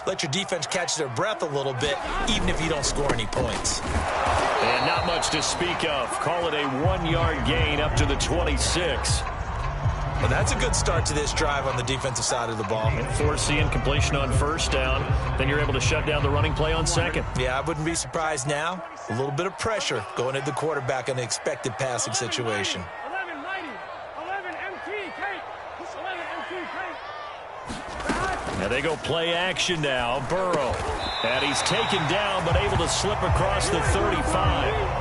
let your defense catch their breath a little bit, even if you don't score any points. And not much to speak of. Call it a 1-yard gain up to the 26. Well, that's a good start to this drive on the defensive side of the ball. Forcing completion on first down. Then you're able to shut down the running play on second. Yeah, I wouldn't be surprised now. A little bit of pressure going at the quarterback in an expected passing situation. 11 MT, Kate. 11 MT, Kate. Now they go play action now. Burrow. And he's taken down, but able to slip across the 35.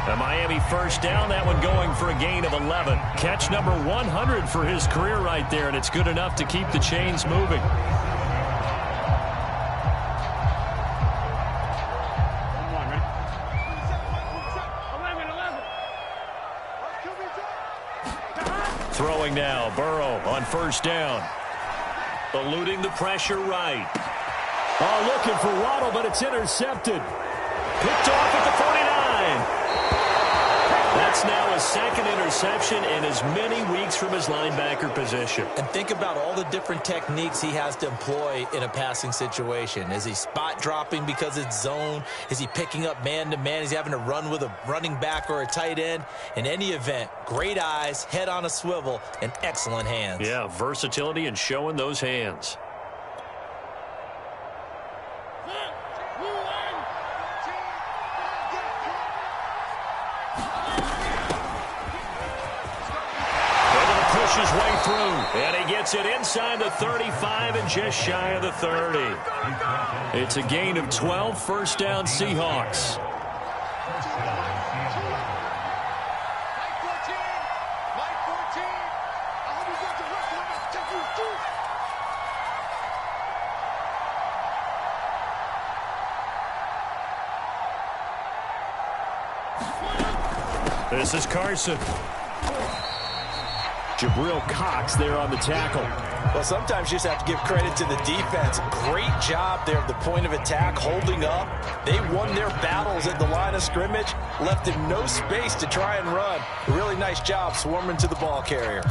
A Miami first down, that one going for a gain of 11. Catch number 100 for his career right there, and it's good enough to keep the chains moving. Throwing now, Burrow on first down. Eluding the pressure right. Oh, looking for Waddle, but it's intercepted. Picked off at the 49. That's now his second interception in as many weeks from his linebacker position. And think about all the different techniques he has to employ in a passing situation. Is he spot dropping because it's zone? Is he picking up man-to-man? Is he having to run with a running back or a tight end? In any event, great eyes, head on a swivel, and excellent hands. Yeah, versatility and showing those hands. His way through, and he gets it inside the 35 and just shy of the 30. It's a gain of 12, first down Seahawks. This is Carson. Jabril Cox there on the tackle. Well, sometimes you just have to give credit to the defense. Great job there at the point of attack, holding up. They won their battles at the line of scrimmage, left him no space to try and run. A really nice job swarming to the ball carrier.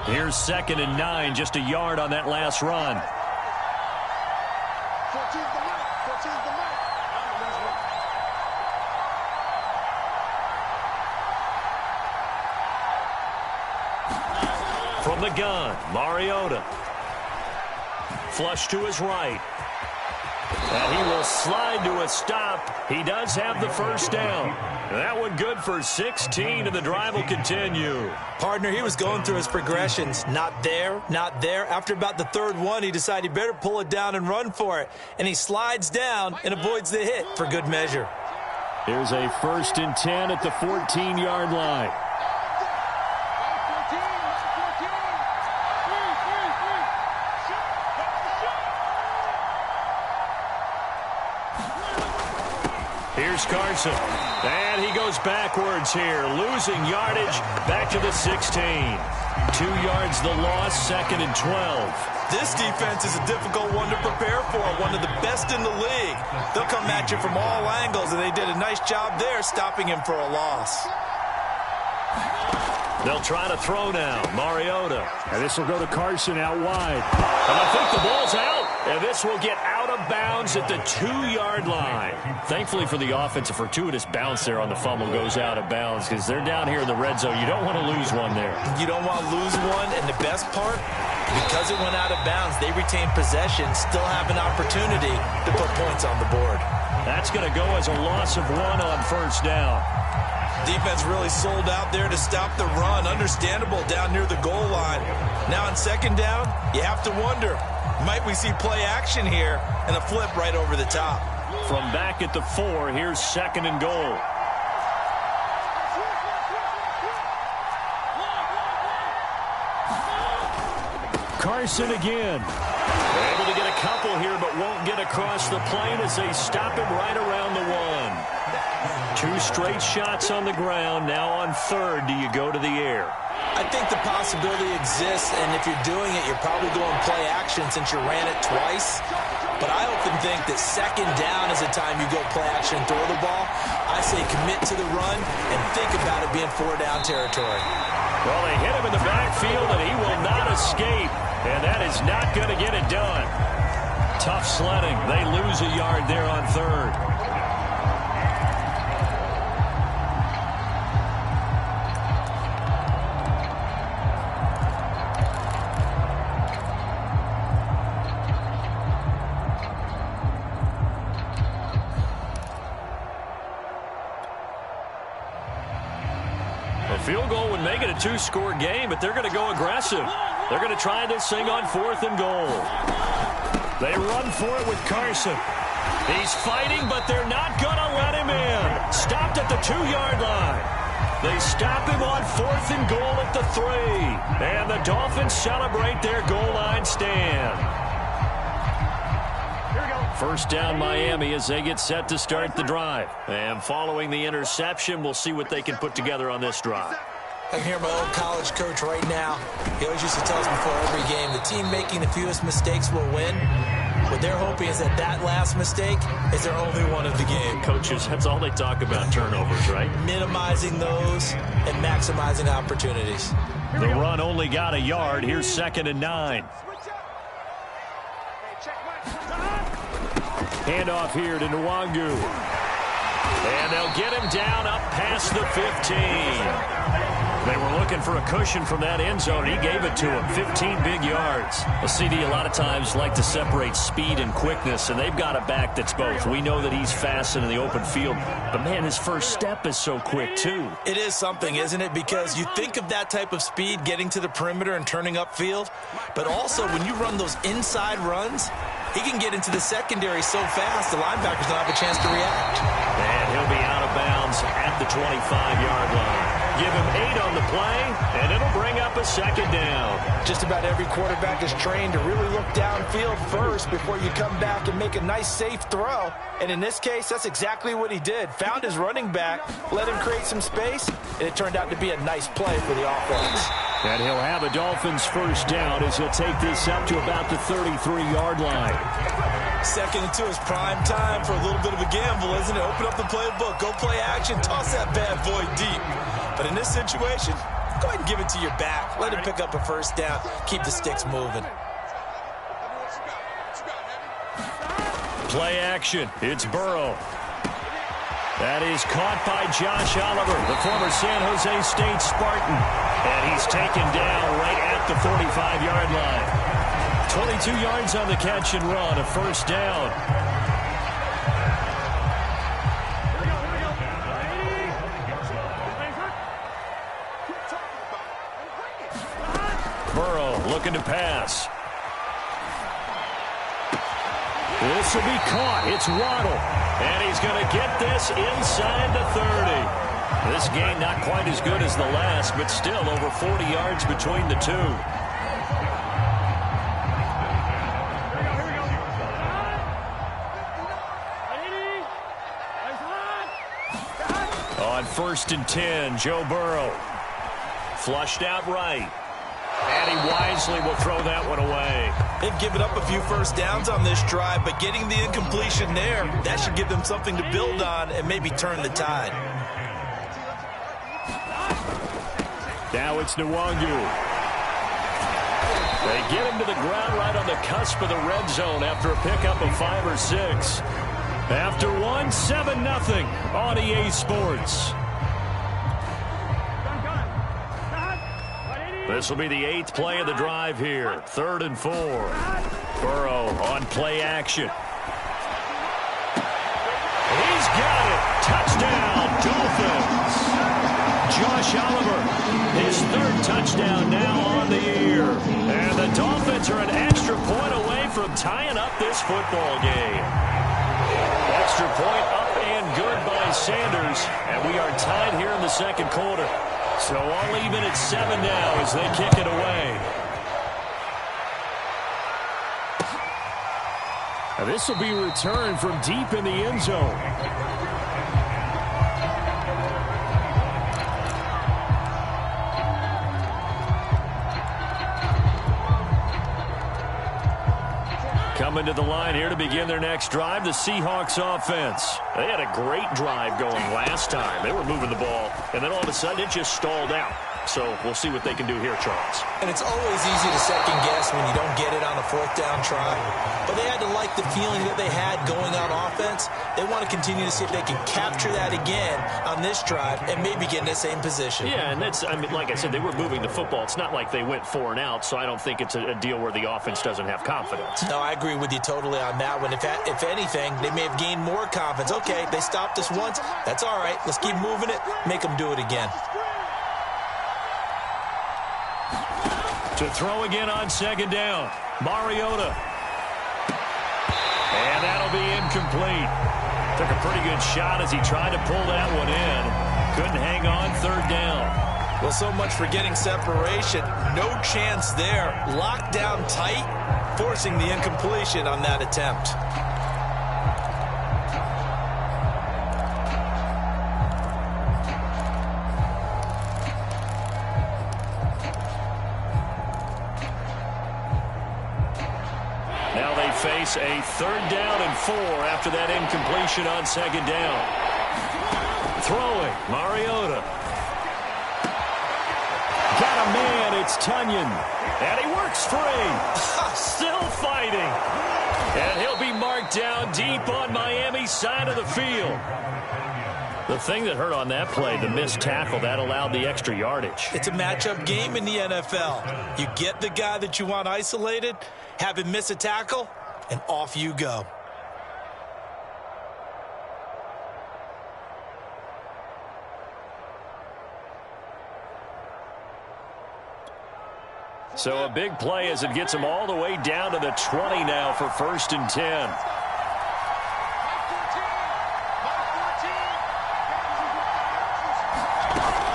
Here's 2nd and 9, just a yard on that last run. From the gun, Mariota. Flush to his right. And he will slide to a stop. He does have the first down. That one good for 16, and the drive will continue. Partner, he was going through his progressions. Not there, not there. After about the third one, he decided he better pull it down and run for it. And he slides down and avoids the hit for good measure. Here's a 1st and 10 at the 14-yard line. Here's Carson. And he goes backwards here, losing yardage back to the 16. 2 yards the loss, 2nd and 12. This defense is a difficult one to prepare for, one of the best in the league. They'll come at you from all angles, and they did a nice job there stopping him for a loss. They'll try to throw now. Mariota. And this will go to Carson out wide. And I think the ball's out. And this will get out of bounds at the 2-yard line. Thankfully for the offense, a fortuitous bounce there on the fumble goes out of bounds because they're down here in the red zone. You don't want to lose one there. You don't want to lose one. And the best part, because it went out of bounds, they retain possession, still have an opportunity to put points on the board. That's going to go as a loss of 1 on first down. Defense really sold out there to stop the run. Understandable down near the goal line. Now on 2nd down, you have to wonder, might we see play action here and a flip right over the top? From back at the 4, here's 2nd and goal. Carson again. Able to get a couple here, but won't get across the plane as they stop him right around the 1. 2 straight shots on the ground. Now on 3rd, do you go to the air? I think the possibility exists, and if you're doing it, you're probably going play action since you ran it twice. But I often think that second down is the time you go play action and throw the ball. I say commit to the run and think about it being 4-down territory. Well, they hit him in the backfield, and he will not escape. And that is not going to get it done. Tough sledding. They lose a yard there on third. A field goal would make it a 2-score game, but they're going to go aggressive. They're going to try this thing on 4th and goal. They run for it with Carson. He's fighting, but they're not going to let him in. Stopped at the 2-yard line. They stop him on 4th and goal at the 3. And the Dolphins celebrate their goal line stand. First down Miami as they get set to start the drive. And following the interception, we'll see what they can put together on this drive. I can hear my old college coach right now. He always used to tell us before every game, the team making the fewest mistakes will win. What they're hoping is that that last mistake is their only one of the game. Coaches, that's all they talk about, turnovers, right? Minimizing those and maximizing opportunities. The run only got a yard. Here's 2nd and 9. Handoff here to Nwangu. And they'll get him down up past the 15. They were looking for a cushion from that end zone. He gave it to him. 15 big yards. A CD a lot of times like to separate speed and quickness, and they've got a back that's both. We know that he's fast in the open field, but, man, his first step is so quick, too. It is something, isn't it? Because you think of that type of speed getting to the perimeter and turning upfield, but also when you run those inside runs, he can get into the secondary so fast the linebackers don't have a chance to react. And he'll be out of bounds at the 25-yard line. Give him 8 on the play, and it'll bring up a 2nd down. Just about every quarterback is trained to really look downfield first before you come back and make a nice, safe throw. And in this case, that's exactly what he did. Found his running back, let him create some space, and it turned out to be a nice play for the offense. And he'll have a Dolphins first down as he'll take this up to about the 33-yard line. 2nd and 2 is prime time for a little bit of a gamble, isn't it? Open up the playbook, go play action, toss that bad boy deep. But in this situation, go ahead and give it to your back. Let him pick up a first down. Keep the sticks moving. Play action. It's Burrow. That is caught by Josh Oliver, the former San Jose State Spartan. And he's taken down right at the 45-yard line. 22 yards on the catch and run, a first down. Burrow looking to pass. This will be caught. It's Waddle. And he's going to get this inside the 30. This game not quite as good as the last, but still over 40 yards between the two. On 1st and 10, Joe Burrow. Flushed out right. And he wisely will throw that one away. They've given up a few first downs on this drive, but getting the incompletion there, that should give them something to build on and maybe turn the tide. Now it's Nwangu. They get him to the ground right on the cusp of the red zone after a pickup of 5 or 6. After one, 7-0 on EA Sports. This will be the 8th play of the drive here. 3rd and 4. Burrow on play action. He's got it. Touchdown, Dolphins. Josh Oliver, his 3rd touchdown now on the year. And the Dolphins are an extra point away from tying up this football game. Extra point up and good by Sanders. And we are tied here in the 2nd quarter. So all even at 7 now as they kick it away. Now this will be returned from deep in the end zone. coming to the line here to begin their next drive, the Seahawks offense. They had a great drive going last time. They were moving the ball, and then all of a sudden it just stalled out. So we'll see what they can do here, Charles. And it's always easy to second guess when you don't get it on a fourth down try. But they had to like the feeling that they had going on offense. They want to continue to see if they can capture that again on this drive and maybe get in the same position. Yeah, and that's, I mean, like I said, they were moving the football. It's not like they went 4 and out, so I don't think it's a deal where the offense doesn't have confidence. No, I agree with you totally on that one. If anything, they may have gained more confidence. Okay, they stopped us once. That's all right. Let's keep moving it. Make them do it again. To throw again on second down, Mariota. And that'll be incomplete. Took a pretty good shot as he tried to pull that one in. Couldn't hang on third down. Well, so much for getting separation. No chance there. Locked down tight, forcing the incompletion on that attempt. Face a 3rd down and 4 after that incompletion on second down. Throwing, Mariota. Got a man, it's Tunyon. And he works free. Still fighting. And he'll be marked down deep on Miami's side of the field. The thing that hurt on that play, the missed tackle, that allowed the extra yardage. It's a matchup game in the NFL. You get the guy that you want isolated, have him miss a tackle, and off you go. So a big play as it gets them all the way down to the 20 now for 1st and 10.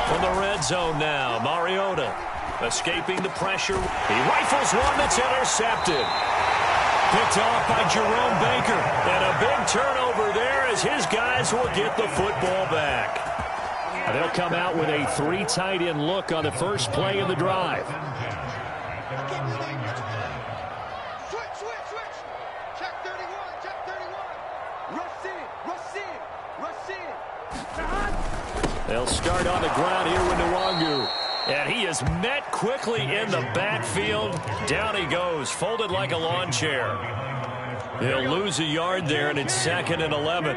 From the red zone now, Mariota escaping the pressure. He rifles one that's intercepted. Picked off by Jerome Baker. And a big turnover there as his guys will get the football back. And they'll come out with a 3 tight end look on the first play of the drive. Switch. Check 31. Rush in. They'll start on the ground here with Nwangu. And he is met quickly in the backfield. Down he goes, folded like a lawn chair. They'll lose a yard there, and it's 2nd and 11. 11.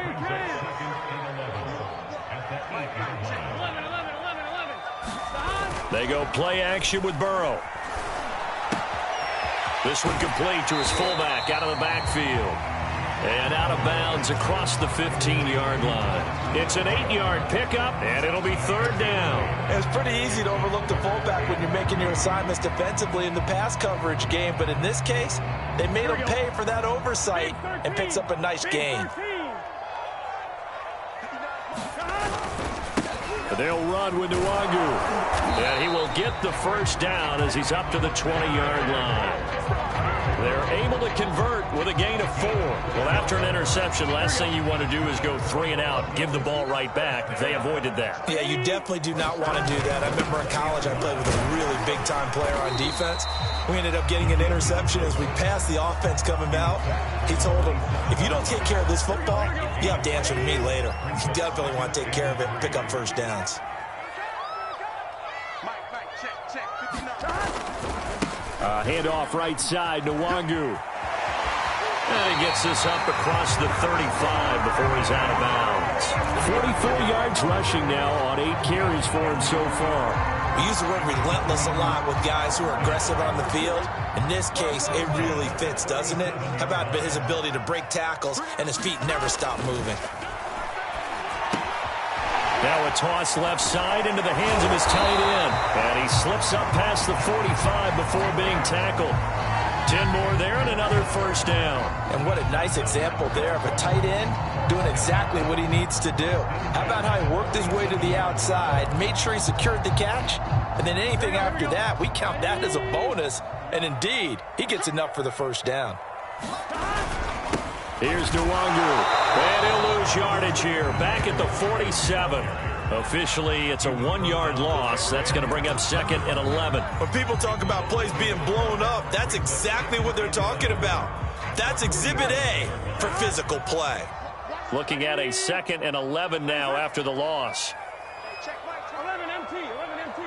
They go play action with Burrow. This one complete to his fullback out of the backfield. And out of bounds across the 15-yard line. It's an 8-yard pickup, and it'll be 3rd down. It's pretty easy to overlook the fullback when you're making your assignments defensively in the pass coverage game, but in this case, they made him pay for that oversight and picks up a nice gain. They'll run with Nwangu. And he will get the 1st down as he's up to the 20-yard line. They're able to convert with a gain of 4. Well, after an interception, last thing you want to do is go 3 and out, give the ball right back. They avoided that. Yeah, you definitely do not want to do that. I remember in college I played with a really big-time player on defense. We ended up getting an interception as we passed the offense coming out. He told him, if you don't take care of this football, you have to answer to me later. You definitely want to take care of it and pick up 1st downs. Handoff right side, Nwangu. And he gets this up across the 35 before he's out of bounds. 44 yards rushing now on 8 carries for him so far. We use the word relentless a lot with guys who are aggressive on the field. In this case, it really fits, doesn't it? How about his ability to break tackles and his feet never stop moving? Now a toss left side into the hands of his tight end. And he slips up past the 45 before being tackled. 10 more there and another 1st down. And what a nice example there of a tight end doing exactly what he needs to do. How about how he worked his way to the outside, made sure he secured the catch, and then anything after that, we count that as a bonus. And indeed, he gets enough for the 1st down. Here's Nwangu. And he'll lose yardage here. Back at the 47. Officially, it's a 1-yard loss. That's going to bring up 2nd and 11. When people talk about plays being blown up, that's exactly what they're talking about. That's Exhibit A for physical play. Looking at a 2nd and 11 now after the loss. Check 11 MT, 11 MT.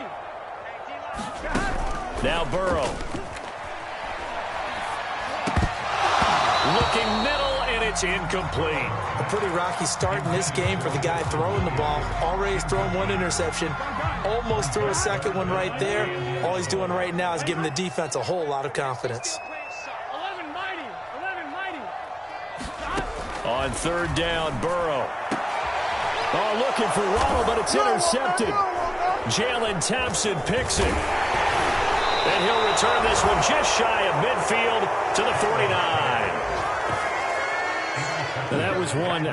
Now Burrow. Looking middle, and it's incomplete. A pretty rocky start in this game for the guy throwing the ball. Already thrown one interception. Almost threw a second one right there. All he's doing right now is giving the defense a whole lot of confidence. 11 mighty, 11 mighty. On 3rd down, Burrow. Oh, looking for Waddle, but it's intercepted. Jalen Thompson picks it. And he'll return this one just shy of midfield to the 49. And that was one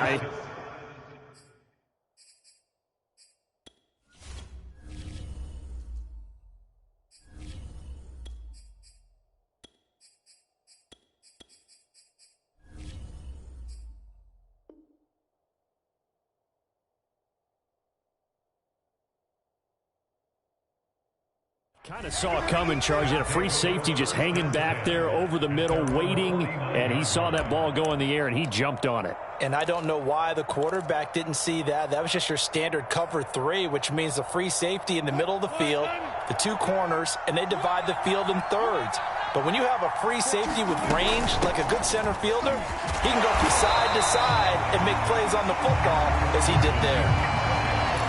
kind of saw it coming, Charge. He had a free safety just hanging back there over the middle, waiting, and he saw that ball go in the air, and he jumped on it. And I don't know why the quarterback didn't see that. That was just your standard cover 3, which means the free safety in the middle of the field, the 2 corners, and they divide the field in thirds. But when you have a free safety with range, like a good center fielder, he can go from side to side and make plays on the football as he did there.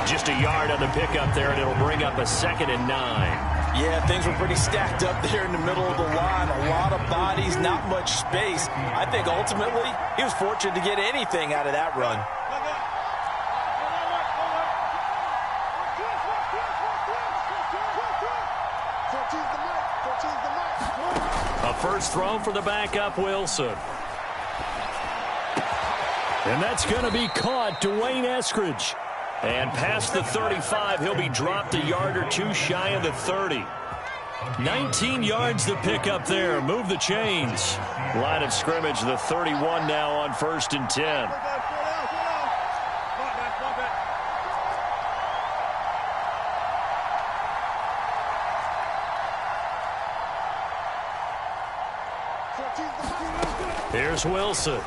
Just a yard on the pickup there, and it'll bring up a 2nd and 9. Yeah, things were pretty stacked up there in the middle of the line. A lot of bodies, not much space. I think ultimately he was fortunate to get anything out of that run. A first throw for the backup, Wilson. And that's going to be caught, Dwayne Eskridge. And past the 35, he'll be dropped a yard or 2 shy of the 30. 19 yards to pick up there. Move the chains. Line of scrimmage, the 31 now on 1st and 10. Here's Wilson.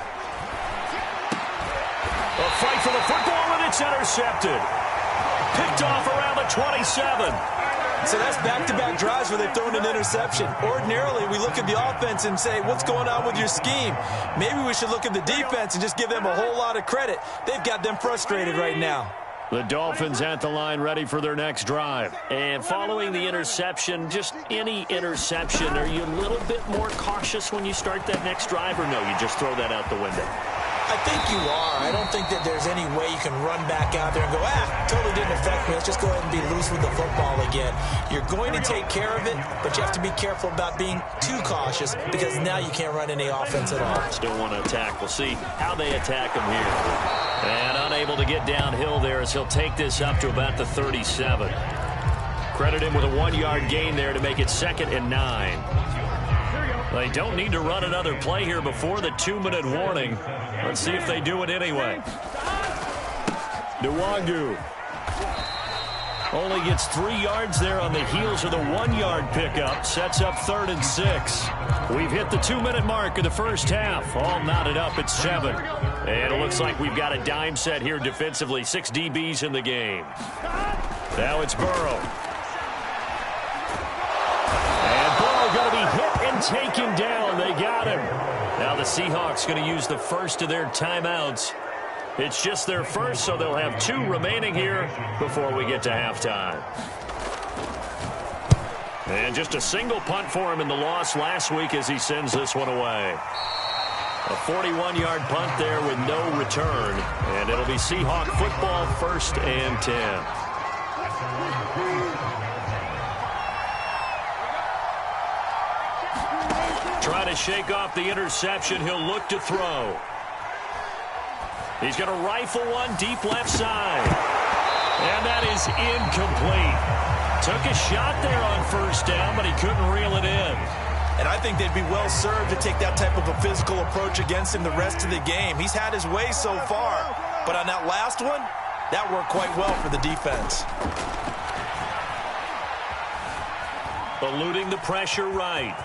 A fight for the football, and it's intercepted. Picked off around the 27. So that's back-to-back drives where they've thrown an interception. Ordinarily, we look at the offense and say, what's going on with your scheme? Maybe we should look at the defense and just give them a whole lot of credit. They've got them frustrated right now. The Dolphins at the line ready for their next drive. And following the interception, just any interception, are you a little bit more cautious when you start that next drive, or no, you just throw that out the window? I think you are. I don't think that there's any way you can run back out there and go, totally didn't affect me. Let's just go ahead and be loose with the football again. You're going to take care of it, but you have to be careful about being too cautious because now you can't run any offense at all. Still want to attack. We'll see how they attack him here. And unable to get downhill there as he'll take this up to about the 37. Credit him with a 1-yard gain there to make it 2nd and 9. They don't need to run another play here before the 2-minute warning. Let's see if they do it anyway. Nwangu only gets 3 yards there on the heels of the 1-yard pickup. Sets up 3rd and 6. We've hit the 2-minute mark of the first half. All knotted up at 7. And it looks like we've got a dime set here defensively. 6 DBs in the game. Now it's Burrow. And Burrow going to be hit and taken down. They got him. Now the Seahawks going to use the first of their timeouts. It's just their first, so they'll have 2 remaining here before we get to halftime. And just a single punt for him in the loss last week as he sends this one away. A 41-yard punt there with no return. And it'll be Seahawk football, 1st and 10. Try to shake off the interception. He'll look to throw. He's going to rifle one deep left side. And that is incomplete. Took a shot there on 1st down, but he couldn't reel it in. And I think they'd be well served to take that type of a physical approach against him the rest of the game. He's had his way so far, but on that last one, that worked quite well for the defense. Eluding the pressure right.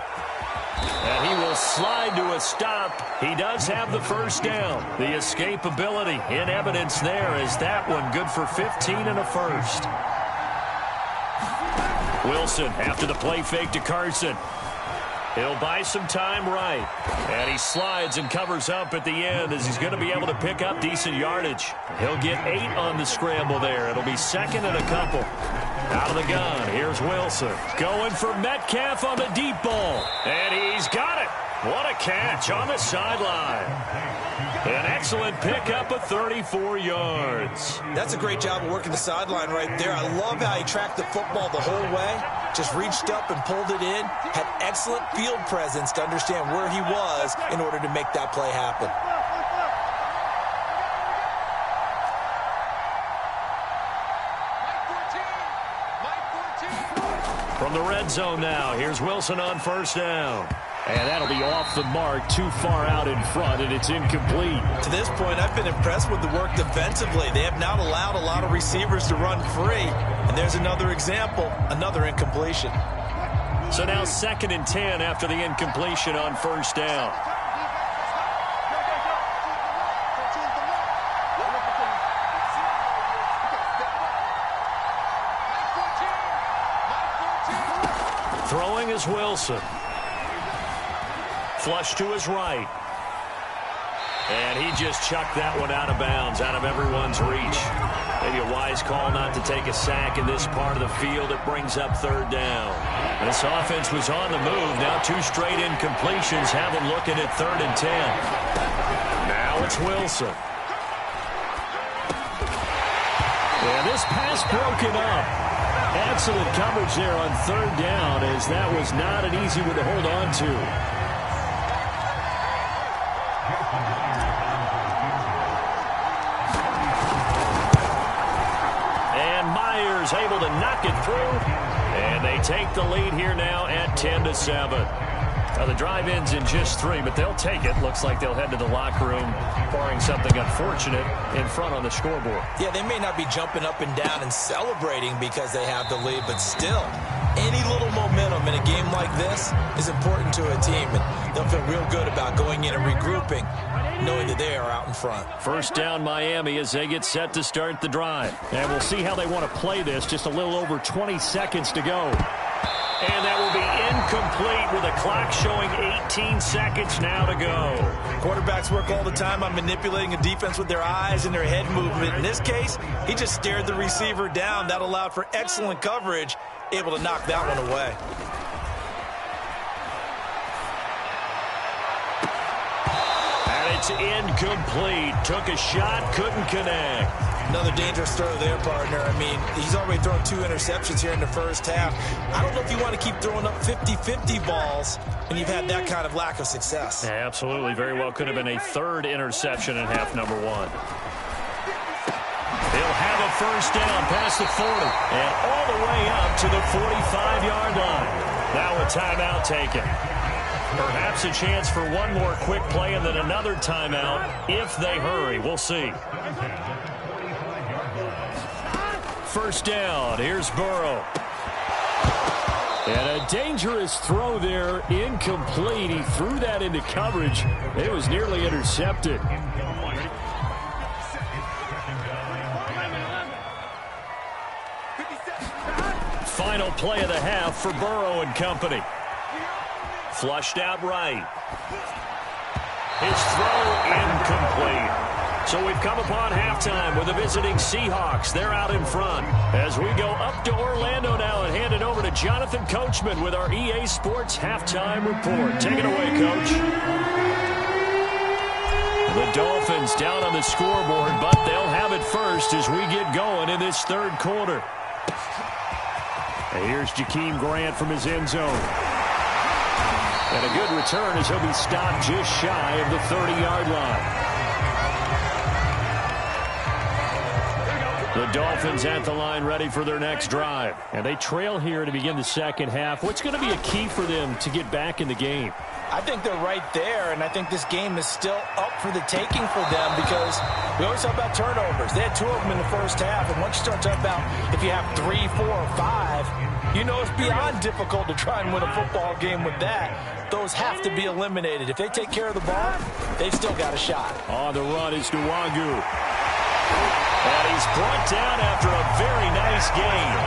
And he will slide to a stop. He does have the first down. The escapability in evidence there is that one good for 15 and a first. Wilson after the play fake to Carson. He'll buy some time right. And he slides and covers up at the end as he's going to be able to pick up decent yardage. He'll get 8 on the scramble there. It'll be second and a couple. Out of the gun, here's Wilson. Going for Metcalf on the deep ball. And he's got it. What a catch on the sideline. An excellent pickup of 34 yards. That's a great job of working the sideline right there. I love how he tracked the football the whole way. Just reached up and pulled it in. Had excellent field presence to understand where he was in order to make that play happen. From the red zone now, here's Wilson on first down. And that'll be off the mark, too far out in front, and it's incomplete. To this point, I've been impressed with the work defensively. They have not allowed a lot of receivers to run free. And there's another example, another incompletion. So now 2nd and 10 after the incompletion on first down. Throwing is Wilson. Flush to his right. And he just chucked that one out of bounds, out of everyone's reach. Maybe a wise call not to take a sack in this part of the field. It brings up 3rd down. This offense was on the move. Now 2 straight incompletions have them looking at 3rd and 10. Now it's Wilson. And this pass broken up. Excellent coverage there on 3rd down, as that was not an easy one to hold on to. And Myers able to knock it through. And they take the lead here now at 10-7. Now the drive ends in just 3, but they'll take it. Looks like they'll head to the locker room, barring something unfortunate in front on the scoreboard. Yeah, they may not be jumping up and down and celebrating because they have the lead, but still, any little momentum in a game like this is important to a team, and they'll feel real good about going in and regrouping, knowing that they are out in front. First down, Miami, as they get set to start the drive. And we'll see how they want to play this. Just a little over 20 seconds to go. And that will be incomplete with a clock showing 18 seconds now to go. Quarterbacks work all the time on manipulating a defense with their eyes and their head movement. In this case, he just stared the receiver down. That allowed for excellent coverage, able to knock that one away. And it's incomplete. Took a shot, couldn't connect. Another dangerous throw there, partner. I mean, he's already thrown 2 interceptions here in the first half. I don't know if you want to keep throwing up 50-50 balls when you've had that kind of lack of success. Yeah, absolutely. Very well could have been a 3rd interception in half number 1. He'll have a first down past the 40 and all the way up to the 45-yard line. Now a timeout taken. Perhaps a chance for one more quick play and then another timeout if they hurry. We'll see. First down, here's Burrow. And a dangerous throw there, incomplete. He threw that into coverage. It was nearly intercepted. Final play of the half for Burrow and company. Flushed out right. His throw incomplete. So we've come upon halftime with the visiting Seahawks. They're out in front. As we go up to Orlando now and hand it over to Jonathan Coachman with our EA Sports Halftime Report. Take it away, Coach. The Dolphins down on the scoreboard, but they'll have it first as we get going in this 3rd quarter. And here's Jakeem Grant from his end zone. And a good return as he'll be stopped just shy of the 30-yard line. The Dolphins at the line ready for their next drive. And they trail here to begin the second half. What's going to be a key for them to get back in the game? I think they're right there, and I think this game is still up for the taking for them because we always talk about turnovers. They had 2 of them in the first half, and once you start talking about if you have 3, 4, or 5, you know it's beyond difficult to try and win a football game with that. Those have to be eliminated. If they take care of the ball, they've still got a shot. On the run is Nwangu. And he's brought down after a very nice game.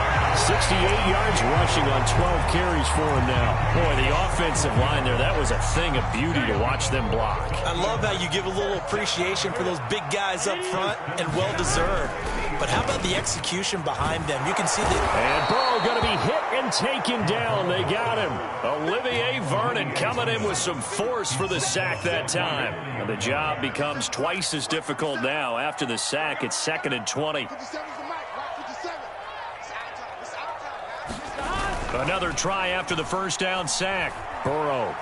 68 yards rushing on 12 carries for him now. Boy, the offensive line there, that was a thing of beauty to watch them block. I love how you give a little appreciation for those big guys up front, and well-deserved. But how about the execution behind them? You can see that. And Burrow going to be hit and taken down. They got him. Olivier Vernon coming in with some force for the sack that time. And the job becomes twice as difficult now. After the sack, it's 2nd and 20. Another try after the first down sack. Burrow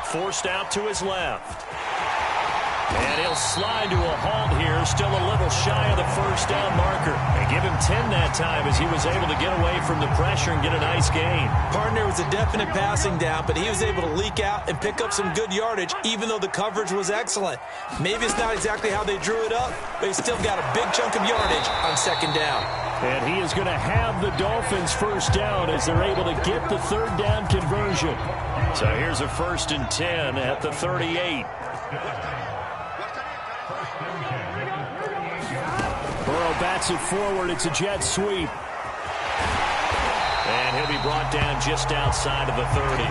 forced out to his left. And he'll slide to a halt here, still a little shy of the first down marker. They give him 10 that time as he was able to get away from the pressure and get a nice gain. Partner was a definite passing down, but he was able to leak out and pick up some good yardage, even though the coverage was excellent. Maybe it's not exactly how they drew it up, but he still got a big chunk of yardage on 2nd down. And he is going to have the Dolphins first down as they're able to get the 3rd down conversion. So here's a 1st and 10 at the 38. Burrow bats it forward. It's a jet sweep. And he'll be brought down just outside of the 30.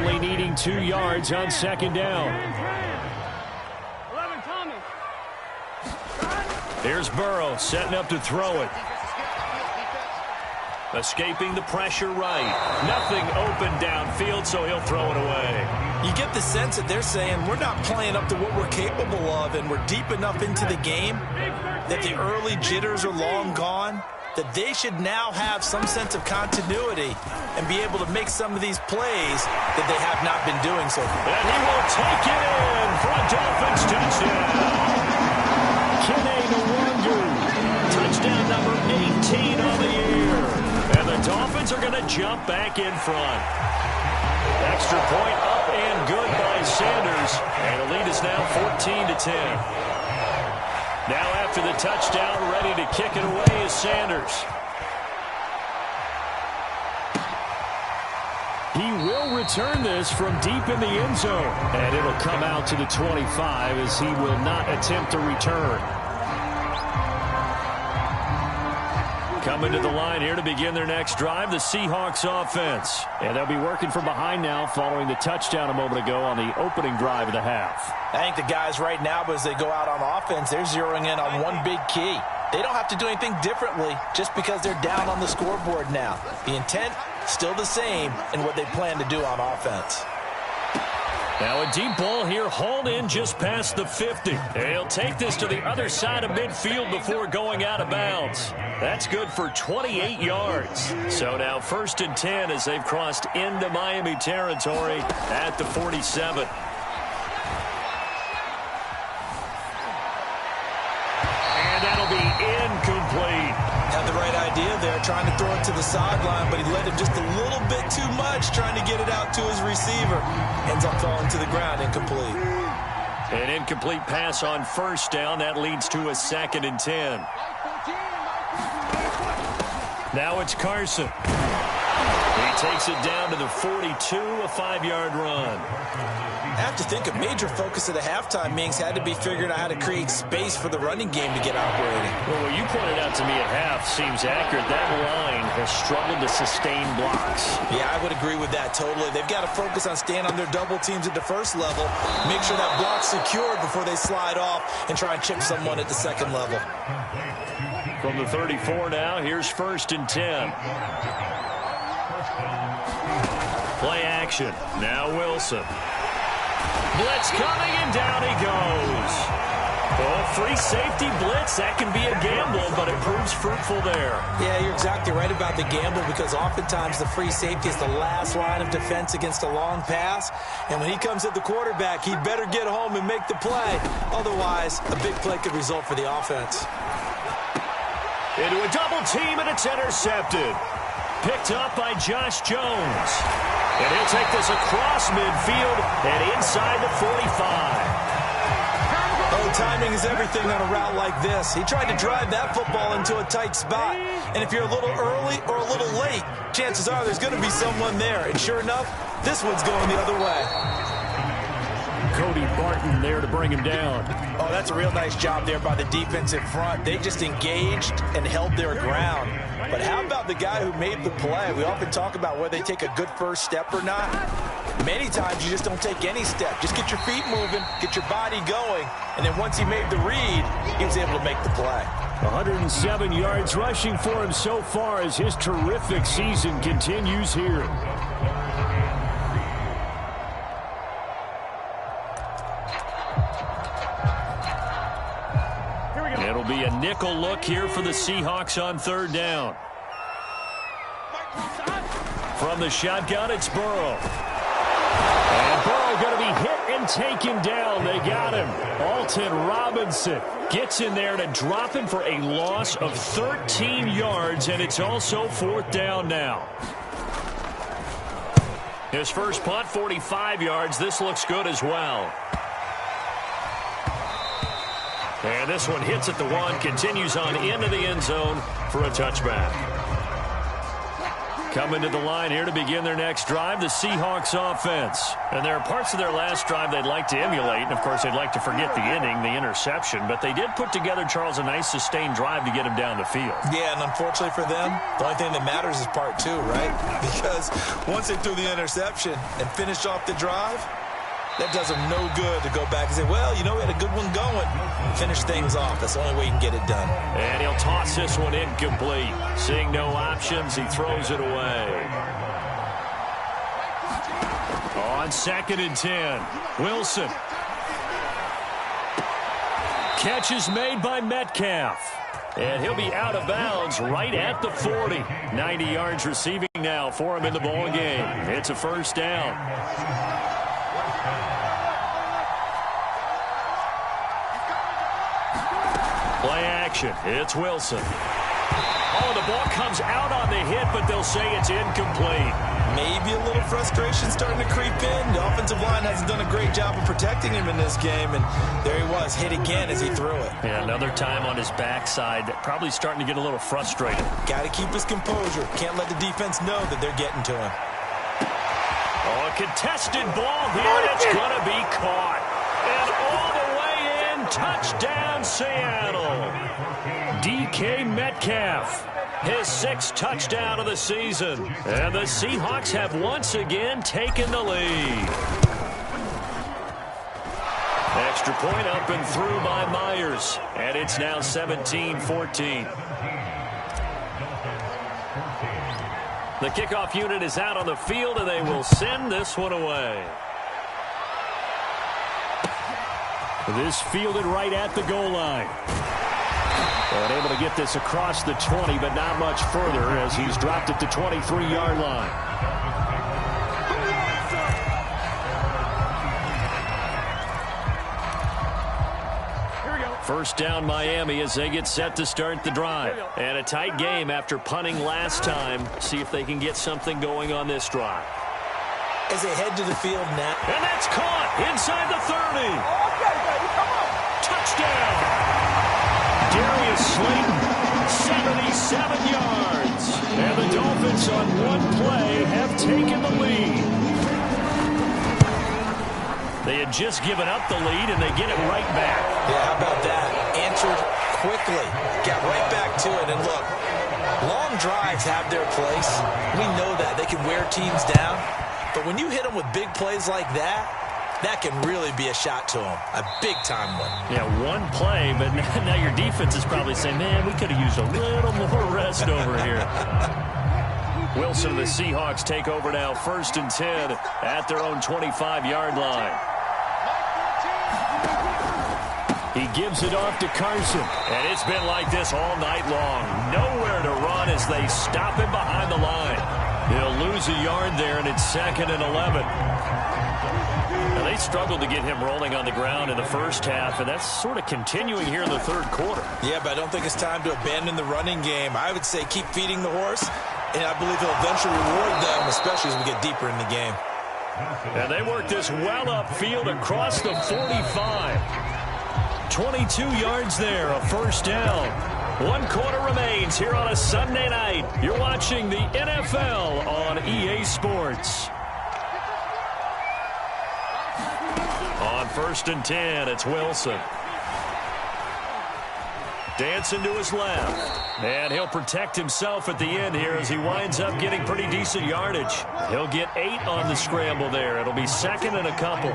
Only needing 2 yards on 2nd down. 11, Tommy. Here's Burrow setting up to throw it. Escaping the pressure right. Nothing open downfield, so he'll throw it away. You get the sense that they're saying we're not playing up to what we're capable of, and we're deep enough into the game that the early jitters are long gone, that they should now have some sense of continuity and be able to make some of these plays that they have not been doing so far. And he will take it in for a Dolphins touchdown. Kene Nwangu, touchdown number 18 on the year. And the Dolphins are going to jump back in front. Extra point up and good by Sanders. And the lead is now 14-10. Now after the touchdown, ready to kick it away is Sanders. He will return this from deep in the end zone. And it'll come out to the 25 as he will not attempt to return. Coming to the line here to begin their next drive, the Seahawks offense. And they'll be working from behind now following the touchdown a moment ago on the opening drive of the half. I think the guys right now, as they go out on offense, they're zeroing in on one big key. They don't have to do anything differently just because they're down on the scoreboard now. The intent, still the same in what they plan to do on offense. Now a deep ball here, hauled in just past the 50. He'll take this to the other side of midfield before going out of bounds. That's good for 28 yards. So now 1st and 10 as they've crossed into Miami territory at the 47. And that'll be incomplete. Had the right idea there, trying to throw it to the sideline, but he led him just a little bit too much, trying to get it out to his receiver. Ends up falling to the ground, incomplete. An incomplete pass on 1st down. That leads to a 2nd and 10. Now it's Carson. He takes it down to the 42, a 5-yard run. I have to think a major focus of the halftime meetings had to be figuring out how to create space for the running game to get operating. Well, what you pointed out to me at half seems accurate. That line has struggled to sustain blocks. Yeah, I would agree with that totally. They've got to focus on staying on their double teams at the first level, make sure that block's secured before they slide off and try and chip someone at the second level. From the 34 now, here's 1st and 10. Play action. Now Wilson. Blitz coming, and down he goes. Oh, free safety blitz. That can be a gamble, but it proves fruitful there. Yeah, you're exactly right about the gamble because oftentimes the free safety is the last line of defense against a long pass. And when he comes at the quarterback, he better get home and make the play. Otherwise, a big play could result for the offense. Into a double team, and it's intercepted. Picked up by Josh Jones. And he'll take this across midfield and inside the 45. Oh, timing is everything on a route like this. He tried to drive that football into a tight spot. And if you're a little early or a little late, chances are there's going to be someone there. And sure enough, this one's going the other way. Cody Barton there to bring him down. Oh, that's a real nice job there by the defensive front. They just engaged and held their ground. But how about the guy who made the play? We often talk about whether they take a good first step or not. Many times you just don't take any step. Just get your feet moving, get your body going, and then once he made the read, he was able to make the play. 107 yards rushing for him so far as his terrific season continues here. It'll be a nickel look here for the Seahawks on third down. From the shotgun, it's Burrow. And Burrow going to be hit and taken down. They got him. Alton Robinson gets in there to drop him for a loss of 13 yards, and it's also fourth down now. His first punt, 45 yards. This looks good as well. And this one hits at the one, continues on into the end zone for a touchback. Coming to the line here to begin their next drive, the Seahawks offense. And there are parts of their last drive they'd like to emulate. And, of course, they'd like to forget the inning, the interception. But they did put together, Charles, a nice sustained drive to get him down the field. Yeah, and unfortunately for them, the only thing that matters is part two, right? Because once they threw the interception and finished off the drive, that does them no good to go back and say, well, you know, we had a good one going. Finish things off. That's the only way you can get it done. And he'll toss this one incomplete. Seeing no options, he throws it away. On 2nd and 10, Wilson. Catch is made by Metcalf. And he'll be out of bounds right at the 40. 90 yards receiving now for him in the ball game. It's a first down. Play action. It's Wilson. Oh, the ball comes out on the hit, but they'll say it's incomplete. Maybe a little frustration starting to creep in. The offensive line hasn't done a great job of protecting him in this game, and there he was, hit again as he threw it. Yeah, another time on his backside, probably starting to get a little frustrated. Got to keep his composure. Can't let the defense know that they're getting to him. Oh, a contested ball here, and it's going to be caught. And all the way in, touchdown Seattle. DK Metcalf, his 6th touchdown of the season. And the Seahawks have once again taken the lead. Extra point up and through by Myers. And it's now 17-14. The kickoff unit is out on the field, and they will send this one away. This fielded right at the goal line. And able to get this across the 20, but not much further as he's dropped it to 23-yard line. First down Miami as they get set to start the drive. And a tight game after punting last time. See if they can get something going on this drive. As they head to the field now. And that's caught inside the 30. Okay, baby, come on. Touchdown. Darius Slayton, 77 yards. And the Dolphins on one play have taken the lead. They had just given up the lead, and they get it right back. Yeah, how about that? Answered quickly. Got right back to it. And look, long drives have their place. We know that. They can wear teams down. But when you hit them with big plays like that, that can really be a shot to them. A big-time one. Yeah, one play, but now your defense is probably saying, man, we could have used a little more rest over here. Wilson and the Seahawks take over now, 1st and 10 at their own 25-yard line. He gives it off to Carson. And it's been like this all night long. Nowhere to run as they stop him behind the line. He'll lose a yard there, and it's 2nd and 11. Now, they struggled to get him rolling on the ground in the first half, and that's sort of continuing here in the third quarter. Yeah, but I don't think it's time to abandon the running game. I would say keep feeding the horse, and I believe he'll eventually reward them, especially as we get deeper in the game. And they work this well upfield across the 45. 22 yards there, a first down. 1 quarter remains here on a Sunday night. You're watching the NFL on EA Sports. On 1st and 10, it's Wilson. Dancing to his left. And he'll protect himself at the end here as he winds up getting pretty decent yardage. He'll get 8 on the scramble there. It'll be 2nd and a couple.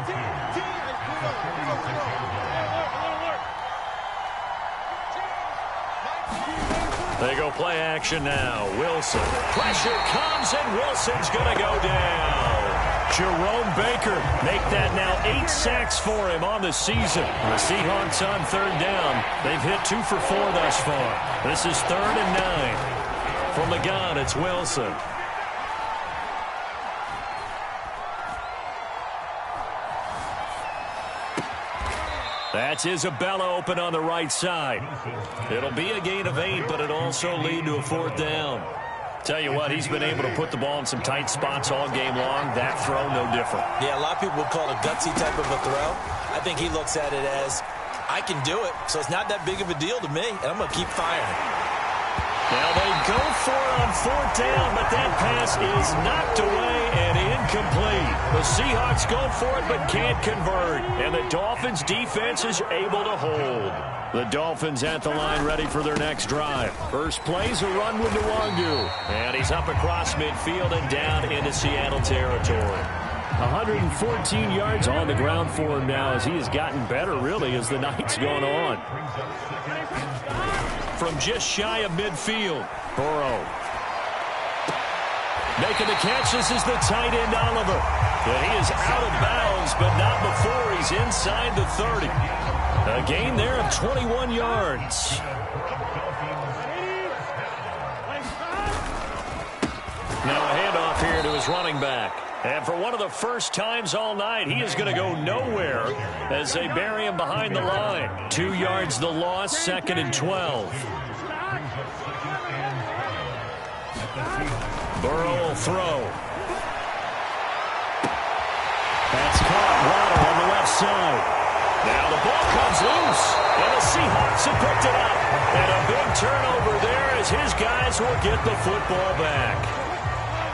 They go play action now. Wilson. Pressure comes, and Wilson's going to go down. Jerome Baker make that now 8 sacks for him on the season. The Seahawks on 3rd down. They've hit 2 for 4 thus far. This is 3rd and 9. From the gun, it's Wilson. That's Isabella open on the right side. It'll be a gain of 8, but it'll also lead to a 4th down. Tell you what, he's been able to put the ball in some tight spots all game long. That throw, no different. Yeah, a lot of people would call it a gutsy type of a throw. I think he looks at it as, I can do it, so it's not that big of a deal to me, and I'm going to keep firing. Now they go for it on 4th down, but that pass is knocked away and incomplete. The Seahawks go for it but can't convert, and the Dolphins' defense is able to hold. The Dolphins at the line ready for their next drive. First play's a run with Nwangu, and he's up across midfield and down into Seattle territory. 114 yards on the ground for him now as he has gotten better, really, as the night's gone on. From just shy of midfield, Burrow. Making the catch, this is the tight end, Oliver. And he is out of bounds, but not before he's inside the 30. A gain there of 21 yards. Now a handoff here to his running back. And for one of the first times all night, he is going to go nowhere as they bury him behind the line. 2 yards the loss, 2nd and 12. Burrow will throw. That's caught. Waddle on the left side. Now the ball comes loose, and the Seahawks have picked it up. And a big turnover there as his guys will get the football back.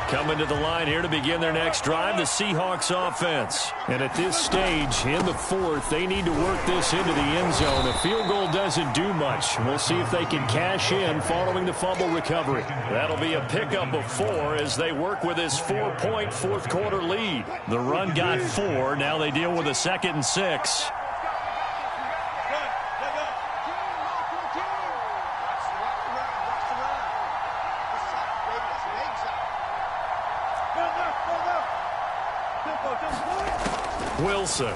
Coming to the line here to begin their next drive, the Seahawks offense. And at this stage, in the 4th, they need to work this into the end zone. A field goal doesn't do much. We'll see if they can cash in following the fumble recovery. That'll be a pickup of 4 as they work with this 4-point 4th quarter lead. The run got 4. Now they deal with a 2nd and 6. Wilson.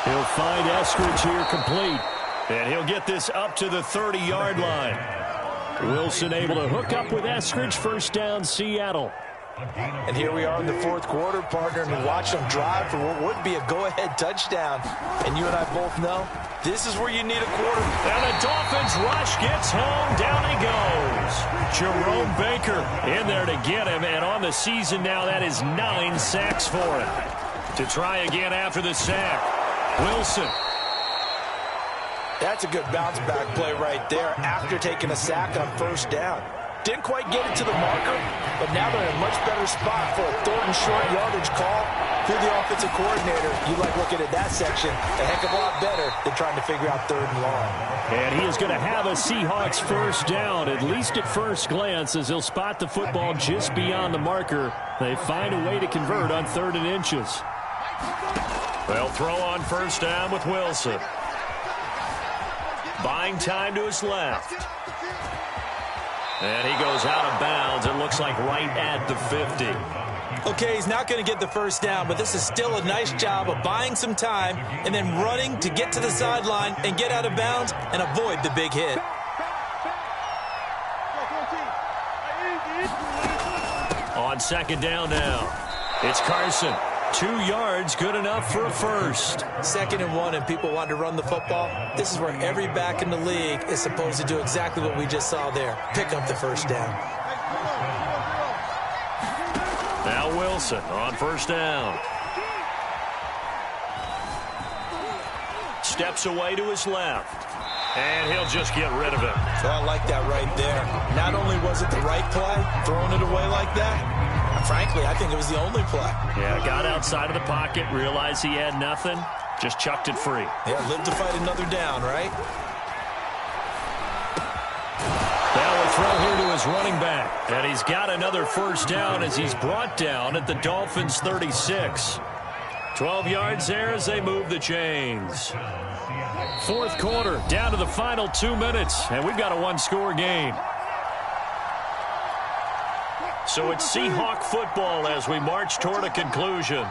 He'll find Eskridge here complete. And he'll get this up to the 30-yard line. Wilson able to hook up with Eskridge. First down, Seattle. And here we are in the 4th quarter, partner, and watch them drive for what would be a go-ahead touchdown. And you and I both know this is where you need a quarterback. And the Dolphins rush gets home. Down he goes. Jerome Baker in there to get him. And on the season now, that is 9 sacks for him. To try again after the sack, Wilson. That's a good bounce-back play right there after taking a sack on 1st down. Didn't quite get it to the marker, but now they're in a much better spot for a 3rd and short yardage call through the offensive coordinator. You like looking at that section a heck of a lot better than trying to figure out 3rd and long. And he is going to have a Seahawks first down, at least at first glance, as he'll spot the football just beyond the marker. They find a way to convert on 3rd and inches. They'll throw on 1st down with Wilson. Buying time to his left. And he goes out of bounds, it looks like right at the 50. Okay, he's not going to get the first down, but this is still a nice job of buying some time and then running to get to the sideline and get out of bounds and avoid the big hit. On second down now, it's Carson. 2 yards, good enough for a first. 2nd and 1, and people want to run the football. This is where every back in the league is supposed to do exactly what we just saw there. Pick up the first down. Now Wilson on first down. Steps away to his left. And he'll just get rid of it. So I like that right there. Not only was it the right play, throwing it away like that, frankly, I think it was the only play. Yeah, got outside of the pocket, realized he had nothing, just chucked it free. Yeah, live to fight another down, right? Now a throw here to his running back. And he's got another first down as he's brought down at the Dolphins' 36. 12 yards there as they move the chains. 4th quarter, down to the final 2 minutes, and we've got a one-score game. So it's Seahawk football as we march toward a conclusion.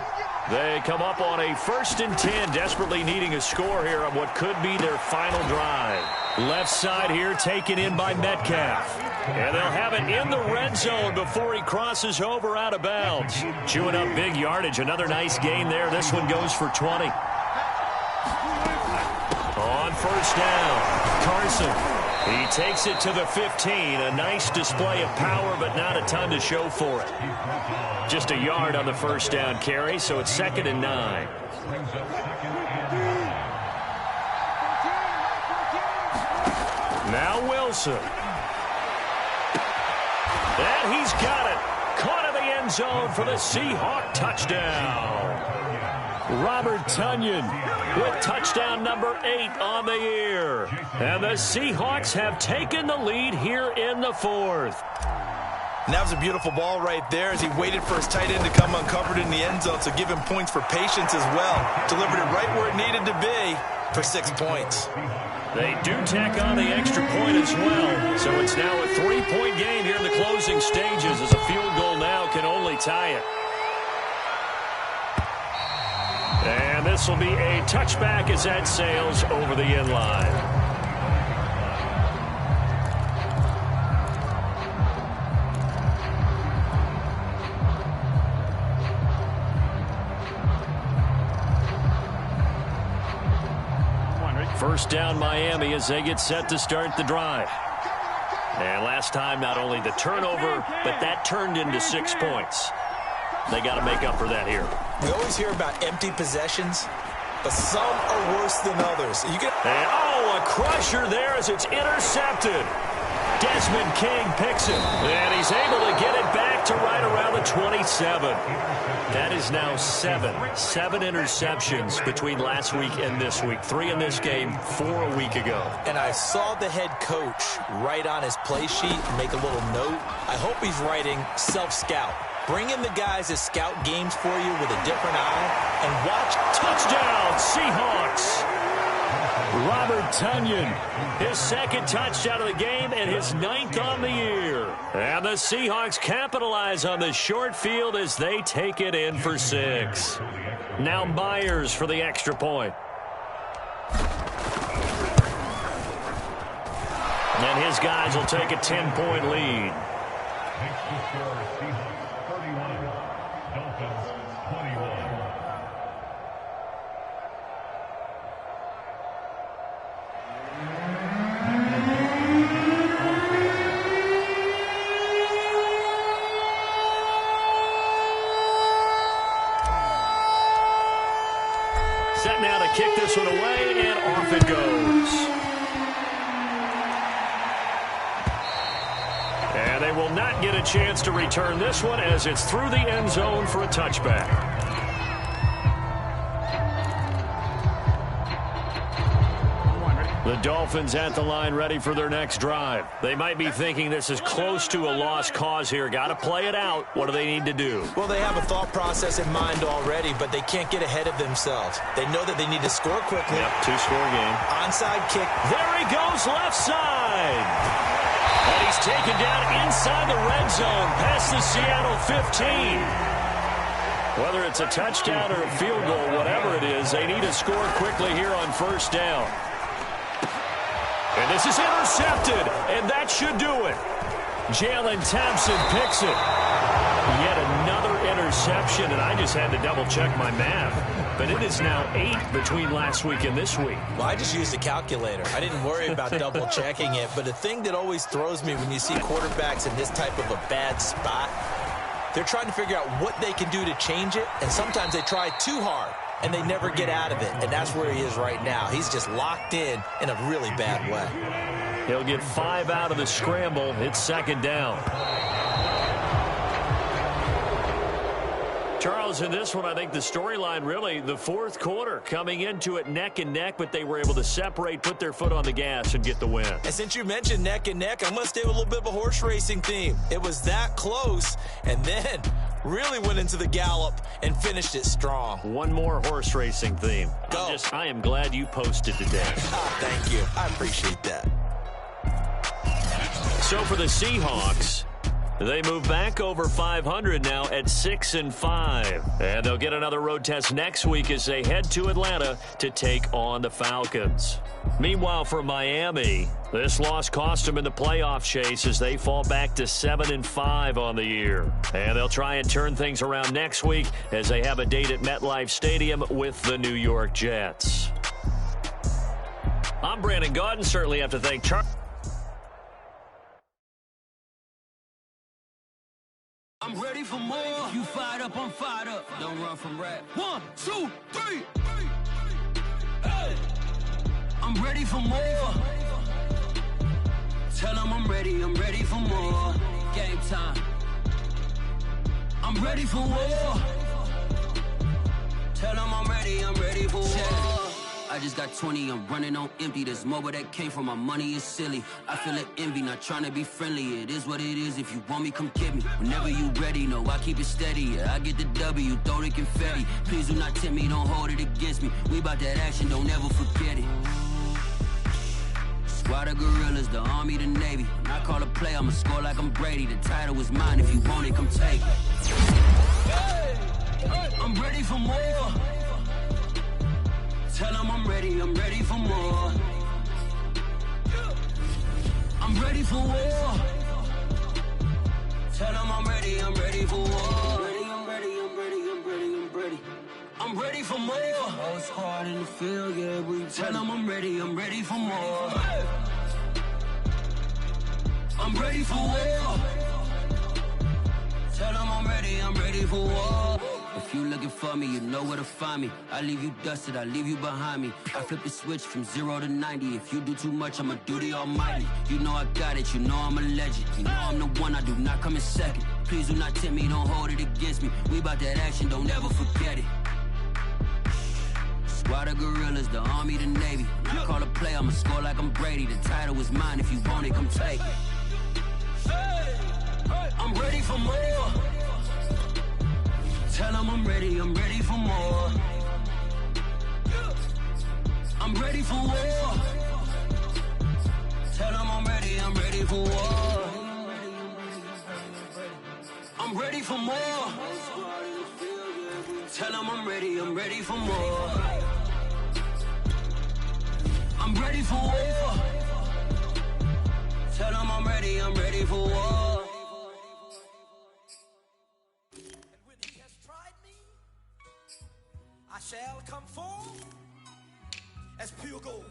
They come up on a 1st and 10, desperately needing a score here on what could be their final drive. Left side here taken in by Metcalf. And they'll have it in the red zone before he crosses over out of bounds. Chewing up big yardage. Another nice gain there. This one goes for 20. On first down, Carson. He takes it to the 15. A nice display of power, but not a ton to show for it. Just a yard on the first down carry, so it's 2nd and 9. Now Wilson. And he's got it. Caught in the end zone for the Seahawk touchdown. Robert Tonyan with touchdown number 8 on the year. And the Seahawks have taken the lead here in the 4th. And that was a beautiful ball right there as he waited for his tight end to come uncovered in the end zone, so give him points for patience as well. Delivered it right where it needed to be for 6 points. They do tack on the extra point as well. So it's now a 3-point game here in the closing stages as a field goal now can only tie it. And this will be a touchback as that sails over the end line. First down Miami as they get set to start the drive. And last time not only the turnover, but that turned into 6 points. They got to make up for that here. We always hear about empty possessions, but some are worse than others. And a crusher there as it's intercepted. Desmond King picks it, and he's able to get it back to right around the 27. That is now 7 interceptions between last week and this week. 3 in this game, 4 a week ago. And I saw the head coach write on his play sheet, make a little note. I hope he's writing self-scout. Bring in the guys that scout games for you with a different eye and watch. Touchdown, Seahawks! Robert Tonyan, his 2nd touchdown of the game and his 9th on the year. And the Seahawks capitalize on the short field as they take it in for 6. Now Myers for the extra point. And his guys will take a 10-point lead. Set now to kick this one away, and off it goes. And they will not get a chance to return this one as it's through the end zone for a touchback. The Dolphins at the line ready for their next drive. They might be thinking this is close to a lost cause here. Got to play it out. What do they need to do? Well, they have a thought process in mind already, but they can't get ahead of themselves. They know that they need to score quickly. Yep, 2-score game. Onside kick. There he goes, left side. And he's taken down inside the red zone, past the Seattle 15. Whether it's a touchdown or a field goal, whatever it is, they need to score quickly here on first down. And this is intercepted, and that should do it. Jalen Thompson picks it. Yet another interception, and I just had to double-check my math. But it is now 8 between last week and this week. Well, I just used a calculator. I didn't worry about double-checking it. But the thing that always throws me when you see quarterbacks in this type of a bad spot, they're trying to figure out what they can do to change it, and sometimes they try too hard, and they never get out of it. And that's where he is right now. He's just locked in a really bad way. He'll get 5 out of the scramble. It's second down. Charles, in this one, I think the storyline really, the fourth quarter, coming into it neck and neck, but they were able to separate, put their foot on the gas, and get the win. And since you mentioned neck and neck, I'm going to stay with a little bit of a horse racing theme. It was that close, and then really went into the gallop and finished it strong. One more horse racing theme. Go. I am glad you posted today. Thank you. I appreciate that. So for the Seahawks, they move back over 500 now at 6-5. And they'll get another road test next week as they head to Atlanta to take on the Falcons. Meanwhile, for Miami, this loss cost them in the playoff chase as they fall back to 7-5 on the year. And they'll try and turn things around next week as they have a date at MetLife Stadium with the New York Jets. I'm Brandon Gaudin. Certainly have to thank Charles. I'm ready for more. If you fired up, I'm fired up. Don't run from rap. 1, 2, 3. Hey. I'm ready for more. Tell them I'm ready for more. Game time. I'm ready for war. Tell them I'm ready for war. I just got 20, I'm running on empty. This mobile that came from my money is silly. I feel it envy, not trying to be friendly. It is what it is, if you want me, come get me. Whenever you ready, no, I keep it steady. Yeah, I get the W, throw the confetti. Please do not tempt me, don't hold it against me. We about that action, don't ever forget it. Squad of gorillas, the Army, the Navy. When I call a play, I'ma score like I'm Brady. The title is mine, if you want it, come take it. I'm ready for more. Tell them I'm ready for more. I'm ready for war. Tell them I'm ready for war. I'm ready for more. Whole squad in the field, yeah, we tell them I'm ready for more. I'm ready for war. Tell them I'm ready for war. If you looking for me, you know where to find me. I leave you dusted, I leave you behind me. I flip the switch from 0 to 90. If you do too much, I'ma do the almighty. You know I got it, you know I'm a legend. You know I'm the one, I do not come in second. Please do not tempt me, don't hold it against me. We about that action, don't ever forget it. Squad of gorillas, the Army, the Navy. When I call a play, I'ma score like I'm Brady. The title is mine, if you want it, come take it. I'm ready for more. Tell them I'm ready for more. I'm ready for war. Tell them I'm ready for war. I'm ready for more. Tell them I'm ready for more. I'm ready for war. Tell them I'm ready for war. I shall come forth as pure gold.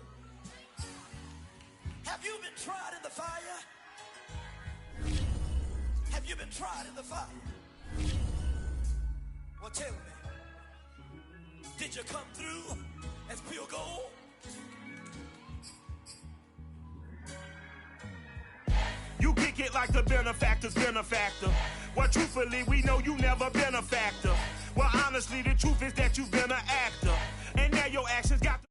Have you been tried in the fire? Have you been tried in the fire? Well, tell me, did you come through as pure gold? You kick it like the benefactor's benefactor. Well, truthfully, we know you never been a factor. Well, honestly, the truth is that you've been an actor. And now your actions got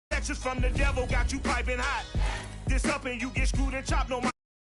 the actions from the devil got you piping hot. This up and you get screwed and chopped, no